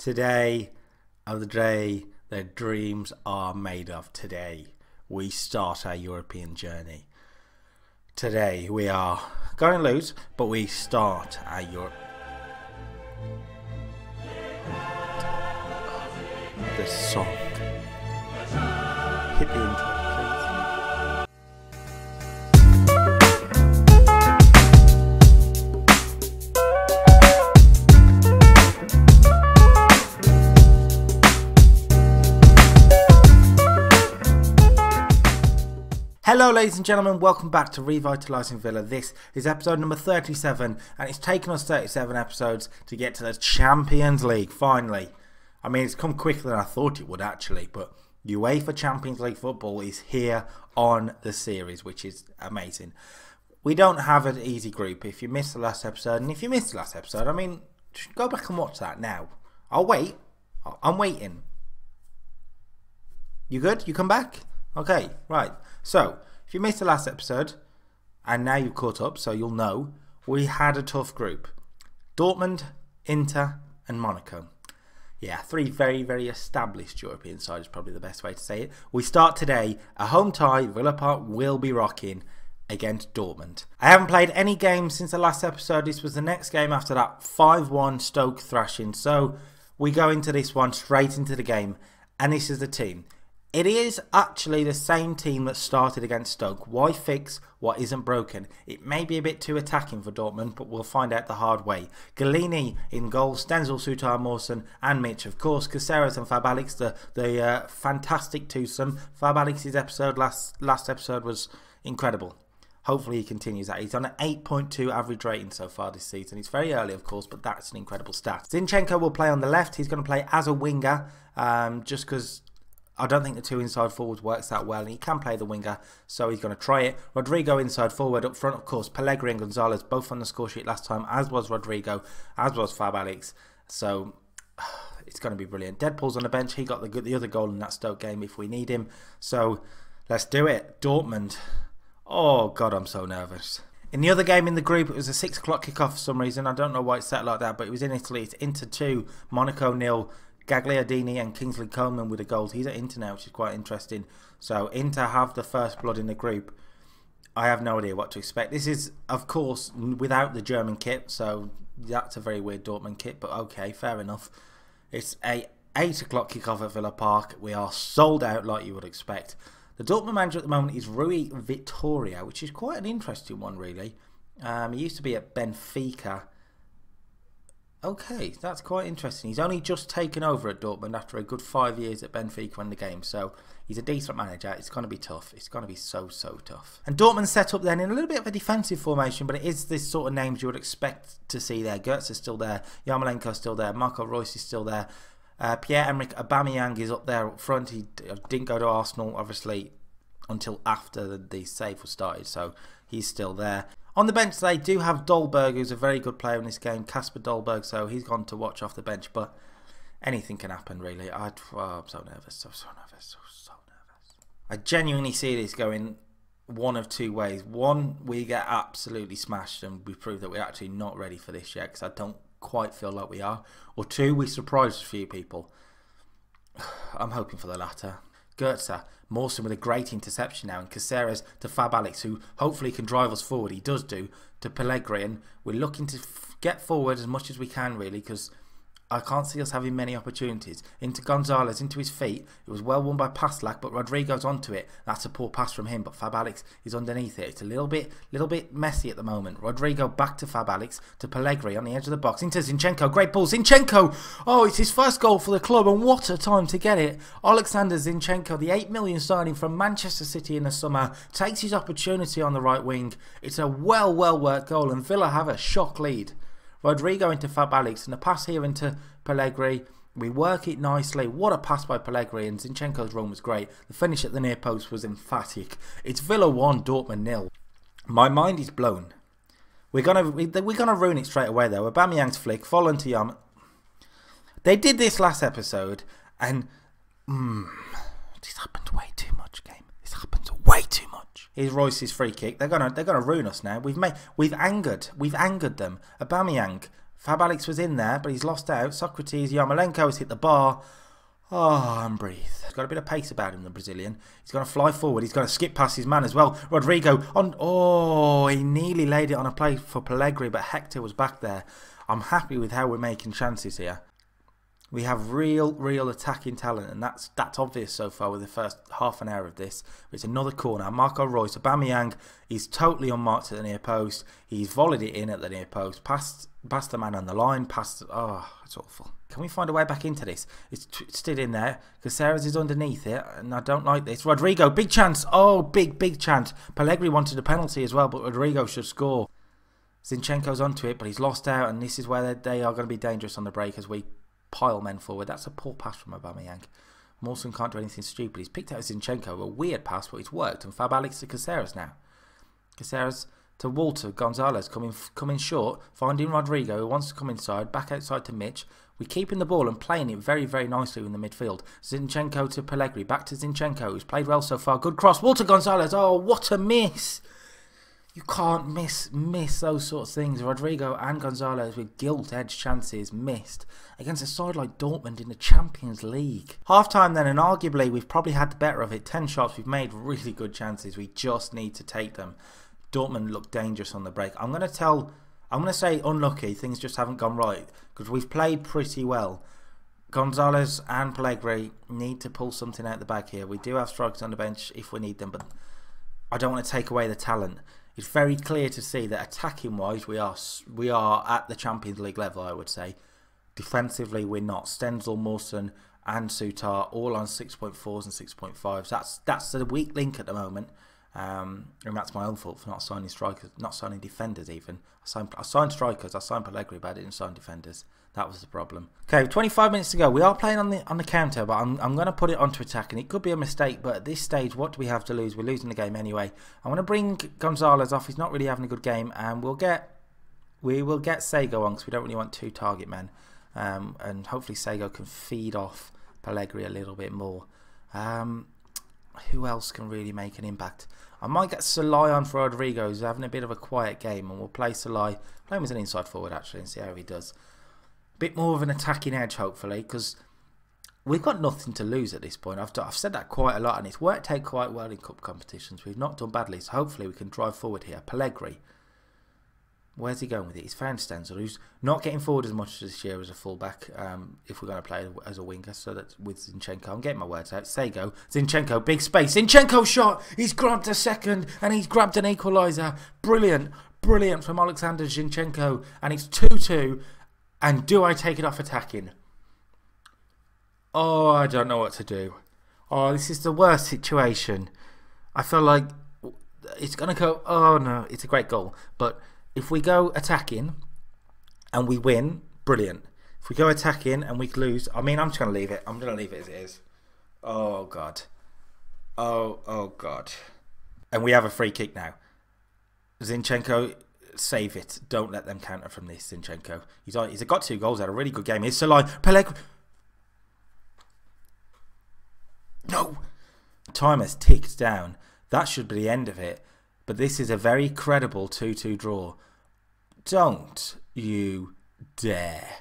Today of the day that dreams are made of. Today we start our European journey. Today we are going to lose, but we start our Europe. This song. Hit the intro, please. Hello ladies and gentlemen, welcome back to Revitalising Villa. This is episode number 37 and it's taken us 37 episodes to get to the Champions League, finally. I mean, it's come quicker than I thought it would actually, but UEFA Champions League football is here on the series, which is amazing. We don't have an easy group. If you missed the last episode, and if you missed the last episode, I mean, go back and watch that now. I'll wait. I'm waiting. You good? You come back? Okay, right. So, if you missed the last episode, and now you've caught up, so you'll know, we had a tough group. Dortmund, Inter, and Monaco. Yeah, three very, very established European sides is probably the best way to say it. We start today, a home tie, Villa Park will be rocking against Dortmund. I haven't played any games since the last episode. This was the next game after that 5-1 Stoke thrashing. So, we go into this one, straight into the game, and this is the team. It is actually the same team that started against Stoke. Why fix what isn't broken? It may be a bit too attacking for Dortmund, but we'll find out the hard way. Galini in goal, Stenzel, Sutar, Mawson and Mitch. Of course, Caceres and Fab Alex, the fantastic twosome. Fab Alex's episode, last episode was incredible. Hopefully he continues that. He's on an 8.2 average rating so far this season. It's very early, of course, but that's an incredible stat. Zinchenko will play on the left. He's going to play as a winger, just because I don't think the two inside forwards works that well, and he can play the winger, so he's going to try it. Rodrigo inside forward, up front, of course, Pellegrini and Gonzalez, both on the score sheet last time, as was Rodrigo, as was Fab Alex, so it's going to be brilliant. Deadpool's on the bench, he got the other goal in that Stoke game if we need him, so let's do it. Dortmund, oh god, I'm so nervous. In the other game in the group, it was a 6 o'clock kickoff for some reason. I don't know why it's set like that, but it was in Italy. It's Inter 2, Monaco 0. Gagliardini and Kingsley Coman with the goals. He's at Inter now, which is quite interesting. So Inter have the first blood in the group. I have no idea what to expect. This is, of course, without the German kit, so that's a very weird Dortmund kit, but okay, fair enough. It's a 8 o'clock kickoff at Villa Park. We are sold out like you would expect. The Dortmund manager at the moment is Revitalising, which is quite an interesting one, really. He used to be at Benfica. Okay, that's quite interesting. He's only just taken over at Dortmund after a good 5 years at Benfica in the game. So he's a decent manager. It's going to be tough. It's going to be so tough. And Dortmund set up then in a little bit of a defensive formation, but it is this sort of names you would expect to see there. Gertz is still there. Yarmolenko's still there. Marco Reus is still there. Pierre-Emerick Aubameyang is up there up front. He didn't go to Arsenal, obviously, until after the save was started. So he's still there. On the bench, they do have Dolberg, who's a very good player in this game, Kasper Dolberg, so he's gone to watch off the bench, but anything can happen, really. I'm so nervous, so nervous. I genuinely see this going one of two ways. One, we get absolutely smashed and we prove that we're actually not ready for this yet, because I don't quite feel like we are. Or two, we surprise a few people. I'm hoping for the latter. Gertz, Mawson with a great interception now, and Caceres to Fab Alex, who hopefully can drive us forward. He does do, to Pellegrini. We're looking to get forward as much as we can, really, because I can't see us having many opportunities. Into Gonzalez, into his feet. It was well won by Paslak, but Rodrigo's onto it. That's a poor pass from him, but Fab Alex is underneath it. It's a little bit messy at the moment. Rodrigo back to Fab Alex, to Pellegrini on the edge of the box. Into Zinchenko, great ball. Zinchenko! Oh, it's his first goal for the club, and what a time to get it. Alexander Zinchenko, the 8 million signing from Manchester City in the summer, takes his opportunity on the right wing. It's a well worked goal, and Villa have a shock lead. Rodrigo into Fab Alex, and a pass here into Pellegrini. We work it nicely. What a pass by Pellegrini, and Zinchenko's run was great. The finish at the near post was emphatic. It's Villa 1, Dortmund 0. My mind is blown. We're gonna ruin it straight away though. Aubameyang's flick, fallen to Yam. They did this last episode, and this happened way too much, game. This happens way too much. Here's Royce's free kick. They're gonna ruin us now. We've angered them. Aubameyang Fab Alex was in there, but he's lost out. Socrates, Yarmolenko has hit the bar. Oh, and breathe. He's got a bit of pace about him, the Brazilian. He's going to fly forward. He's going to skip past his man as well. Rodrigo on. Oh, he nearly laid it on a play for Pellegrini, but Hector was back there. I'm happy with how we're making chances here. We have real attacking talent, and that's obvious so far with the first half an hour of this. It's another corner. Marco Reus, Aubameyang, he's totally unmarked at the near post. He's volleyed it in at the near post, past the man on the line, oh, it's awful. Can we find a way back into this? It's still in there. Caceres is underneath it, and I don't like this. Rodrigo, big chance. Oh, big chance. Pellegrini wanted a penalty as well, but Rodrigo should score. Zinchenko's onto it, but he's lost out, and this is where they are going to be dangerous on the break as we pile men forward. That's a poor pass from Aubameyang. Mawson can't do anything stupid. He's picked out Zinchenko, a weird pass, but it's worked. And Fab Alex to Caceres now. Caceres to Walter. Gonzalez coming short, finding Rodrigo, who wants to come inside, back outside to Mitch. We're keeping the ball and playing it very nicely in the midfield. Zinchenko to Pellegrini, back to Zinchenko, who's played well so far. Good cross. Walter Gonzalez. Oh, what a miss! You can't miss those sorts of things. Rodrigo and Gonzalez with gilt-edged chances missed against a side like Dortmund in the Champions League. Half-time then, and arguably we've probably had the better of it. 10 shots, we've made really good chances. We just need to take them. Dortmund look dangerous on the break. I'm going to say unlucky. Things just haven't gone right because we've played pretty well. Gonzalez and Pellegrini need to pull something out the bag here. We do have strikers on the bench if we need them, but I don't want to take away the talent. It's very clear to see that attacking-wise, we are at the Champions League level, I would say. Defensively, we're not. Stenzel, Mawson and Sutar all on 6.4s and 6.5s. That's the weak link at the moment. And that's my own fault for not signing strikers, not signing defenders even. I signed strikers, I signed Pellegrini, but I didn't sign defenders. That was the problem. Okay, 25 minutes to go. We are playing on the counter, but I'm going to put it onto attack, and it could be a mistake. But at this stage, what do we have to lose? We're losing the game anyway. I want to bring Gonzalez off. He's not really having a good game, and we will get Sego on because we don't really want two target men, and hopefully Sego can feed off Pellegrini a little bit more. Who else can really make an impact? I might get Salai on for Rodrigo, who's having a bit of a quiet game, and we'll play Salai. Play him as an inside forward actually and see how he does. Bit more of an attacking edge hopefully, because we've got nothing to lose at this point. I've said that quite a lot, and it's worked out quite well in cup competitions. We've not done badly, so hopefully we can drive forward here. Pellegrini, where's he going with it? He's found Stenzel, who's not getting forward as much this year as a fullback. If we're going to play as a winger, so that's with Zinchenko. I'm getting my words out. Sego, Zinchenko, big space. Zinchenko shot. He's grabbed a second, and he's grabbed an equaliser. Brilliant from Alexander Zinchenko, and it's 2-2. And do I take it off attacking? Oh, I don't know what to do. Oh, this is the worst situation. I feel like it's going to go... Oh, no, it's a great goal. But if we go attacking and we win, brilliant. If we go attacking and we lose... I mean, I'm just going to leave it. I'm going to leave it as it is. Oh, God. Oh, God. And we have a free kick now. Zinchenko... Save it. Don't let them counter from this, Zinchenko. He's got 2 goals. Had a really good game. Here's Salai. Pellegrini. No. Time has ticked down. That should be the end of it. But this is a very credible 2-2 draw. Don't you dare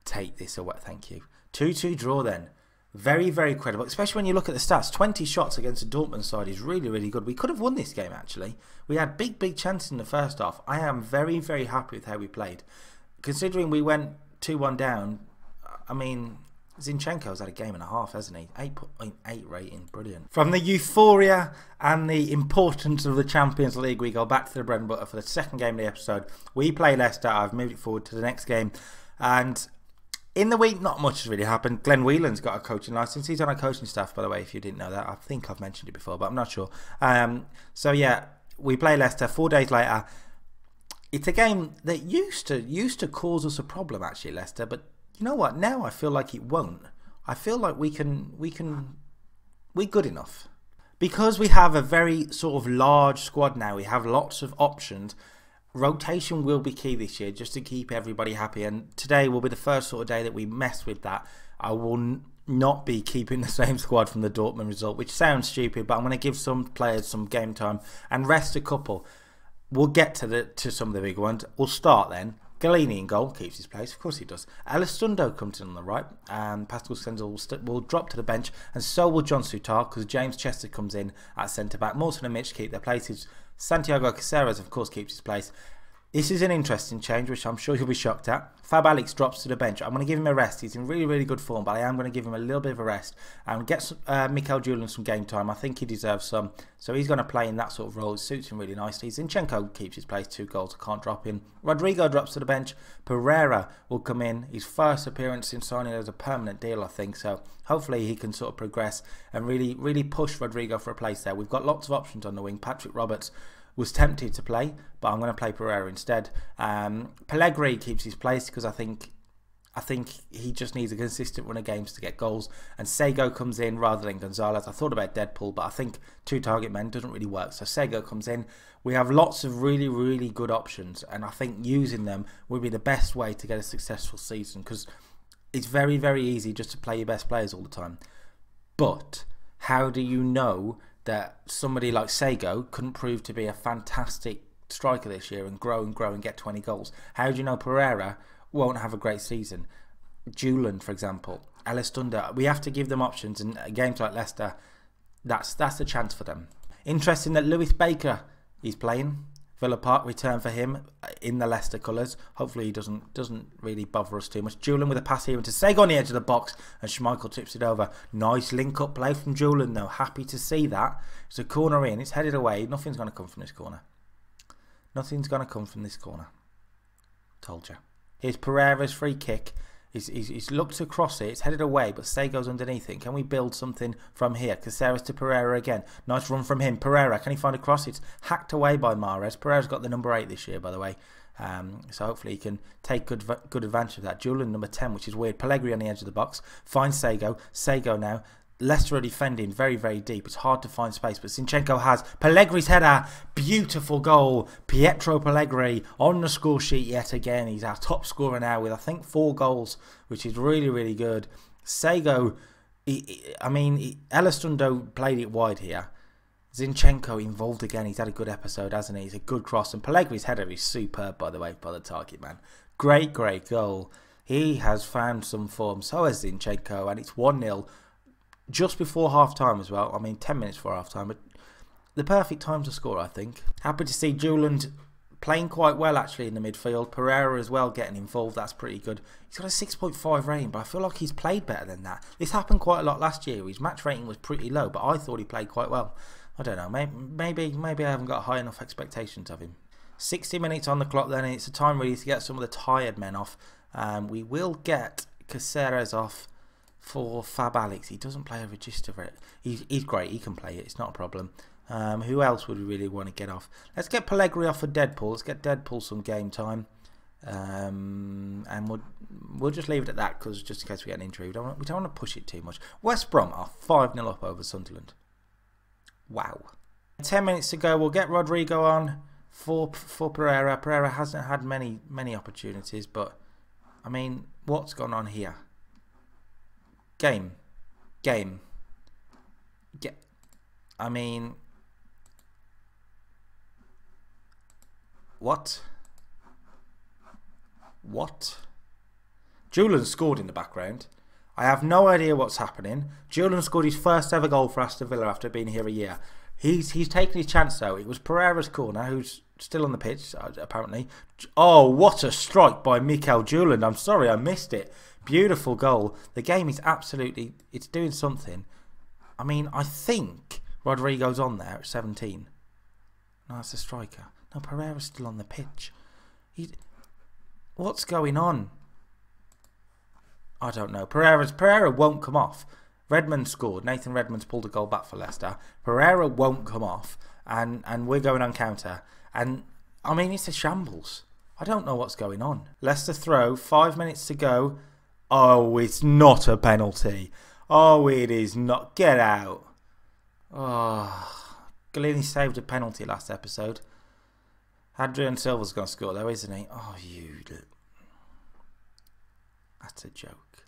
take this away. Thank you. 2-2 draw then. Very credible, especially when you look at the stats. 20 shots against the Dortmund side is really good. We could have won this game, actually. We had big chances in the first half. I am very happy with how we played. Considering we went 2-1 down, I mean, Zinchenko's had a game and a half, hasn't he? 8.8 rating, brilliant. From the euphoria and the importance of the Champions League, we go back to the bread and butter for the second game of the episode. We play Leicester. I've moved it forward to the next game. And... in the week, not much has really happened. Glenn Whelan's got a coaching licence. He's on our coaching staff, by the way, if you didn't know that. I think I've mentioned it before, but I'm not sure. So, yeah, we play Leicester 4 days later. It's a game that used to cause us a problem, actually, Leicester. But you know what? Now I feel like it won't. I feel like we're good enough. Because we have a very sort of large squad now, we have lots of options. Rotation will be key this year just to keep everybody happy, and today will be the first sort of day that we mess with that. I will not be keeping the same squad from the Dortmund result, which sounds stupid, but I'm going to give some players some game time and rest a couple. We'll get to some of the big ones. We'll start then. Galini in goal, keeps his place, of course he does. Elistundo comes in on the right, and Pascal Stenzel will drop to the bench, and so will John Souttar, because James Chester comes in at centre-back. Mawson and Mitch keep their places. Santiago Caceres, of course, keeps his place. This is an interesting change, which I'm sure you'll be shocked at. Fab Alex drops to the bench. I'm going to give him a rest. He's in really, really good form, but I am going to give him a little bit of a rest and get Mikel Julian some game time. I think he deserves some. So he's going to play in that sort of role. It suits him really nicely. Zinchenko keeps his place, 2 goals. I can't drop him. Rodrigo drops to the bench. Pereira will come in. His first appearance in signing as a permanent deal, I think. So hopefully he can sort of progress and really, really push Rodrigo for a place there. We've got lots of options on the wing. Patrick Roberts was tempted to play, but I'm going to play Pereira instead. Pellegrini keeps his place because I think he just needs a consistent run of games to get goals. And Sego comes in rather than Gonzalez. I thought about Deadpool, but I think 2 target men doesn't really work. So Sego comes in. We have lots of really, really good options, and I think using them would be the best way to get a successful season, because it's very, very easy just to play your best players all the time. But how do you know that somebody like Sego couldn't prove to be a fantastic striker this year and grow and get 20 goals? How do you know Pereira won't have a great season? Julian, for example, Elistundo. We have to give them options, and games like Leicester, that's the chance for them. Interesting that Lewis Baker is playing. Villa Park return for him in the Leicester colours. Hopefully he doesn't really bother us too much. Julian with a pass here into Sego on the edge of the box, and Schmeichel tips it over. Nice link-up play from Julian though. Happy to see that. It's a corner in. It's headed away. Nothing's going to come from this corner. Nothing's going to come from this corner. Told you. Here's Pereira's free kick. He's looked across it. It's headed away, but Sego's underneath it. Can we build something from here? Caceres to Pereira again. Nice run from him. Pereira, can he find a cross? It's hacked away by Mahrez. Pereira's got the number 8 this year, by the way. So hopefully he can take good advantage of that. Julian, number 10, which is weird. Pellegrini on the edge of the box. Finds Sego. Sego now. Leicester are defending very, very deep. It's hard to find space, but Zinchenko has Pellegrini's header. Beautiful goal. Pietro Pellegrini on the score sheet yet again. He's our top scorer now with, I think, 4 goals, which is really, really good. Sego, Elistundo played it wide here. Zinchenko involved again. He's had a good episode, hasn't he? He's a good cross. And Pellegrini's header is superb, by the way, by the target man. Great, great goal. He has found some form. So has Zinchenko, and it's 1-0. Just before half-time as well. 10 minutes before half-time. But the perfect time to score, I think. Happy to see Julian playing quite well, actually, in the midfield. Pereira as well getting involved. That's pretty good. He's got a 6.5 rating, but I feel like he's played better than that. This happened quite a lot last year. His match rating was pretty low, but I thought he played quite well. I don't know. Maybe I haven't got high enough expectations of him. 60 minutes on the clock then, and it's a time really to get some of the tired men off. We will get Caceres off for Fab Alex. He doesn't play a register for it. He's great. He can play it. It's not a problem. Who else would we really want to get off? Let's get Pellegrini off for Deadpool. Let's get Deadpool some game time. And we'll just leave it at that, because just in case we get an injury, we don't want to push it too much. West Brom are 5-0 up over Sunderland. Wow. 10 minutes to go. We'll get Rodrigo on for Pereira. Pereira hasn't had many opportunities, but what's gone on here? Game. What? Julian scored in the background. I have no idea what's happening. Julian scored his first ever goal for Aston Villa after being here a year. He's taken his chance though. It was Pereira's corner, who's still on the pitch apparently. Oh, what a strike by Mikel Julian. I'm sorry I missed it. Beautiful goal. The game is absolutely, it's doing something. I think Rodrigo's on there at 17. No, it's a striker. No, Pereira's still on the pitch. What's going on? I don't know. Pereira won't come off. Redmond scored. Nathan Redmond's pulled a goal back for Leicester. Pereira won't come off, and we're going on counter. And it's a shambles. I don't know what's going on. Leicester throw. 5 minutes to go. Oh, it's not a penalty. Oh, it is not. Get out. Oh, Galini saved a penalty last episode. Adrian Silva's going to score though, isn't he? Oh, that's a joke.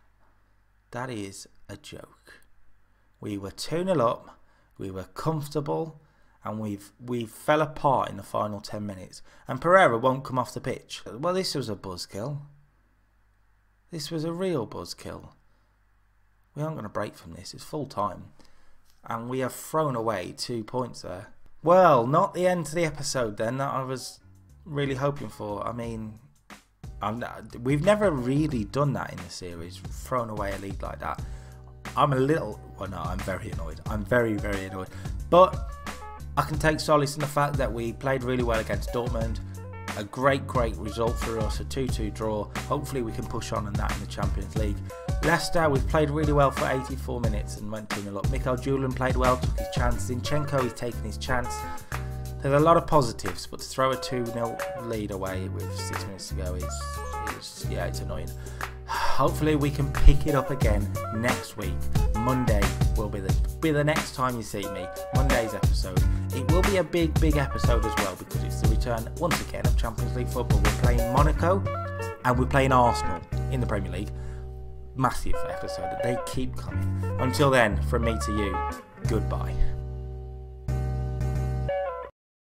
That is a joke. We were 2-0 up. We were comfortable. and we fell apart in the final 10 minutes. And Pereira won't come off the pitch. Well, this was a buzzkill. This was a real buzzkill. We aren't going to break from this. It's full time. And we have thrown away 2 points there. Well, not the end to the episode then that I was really hoping for. I mean, we've never really done that in the series, thrown away a lead like that. I'm very annoyed. I'm very, very annoyed. But I can take solace in the fact that we played really well against Dortmund. A great result for us, a 2-2 draw. Hopefully we can push on that in the Champions League. Leicester, we've played really well for 84 minutes and went 2-0 up. Mikhail Julian played well, took his chance. Zinchenko is taking his chance. There's a lot of positives, but to throw a 2-0 lead away with 6 minutes to go is it's annoying. Hopefully we can pick it up again next week. Monday will be the next time you see me. Monday's episode. It will be a big episode as well because it's the return once again of Champions League football. We're playing Monaco and we're playing Arsenal in the Premier League. Massive episode. They keep coming. Until then, from me to you, goodbye.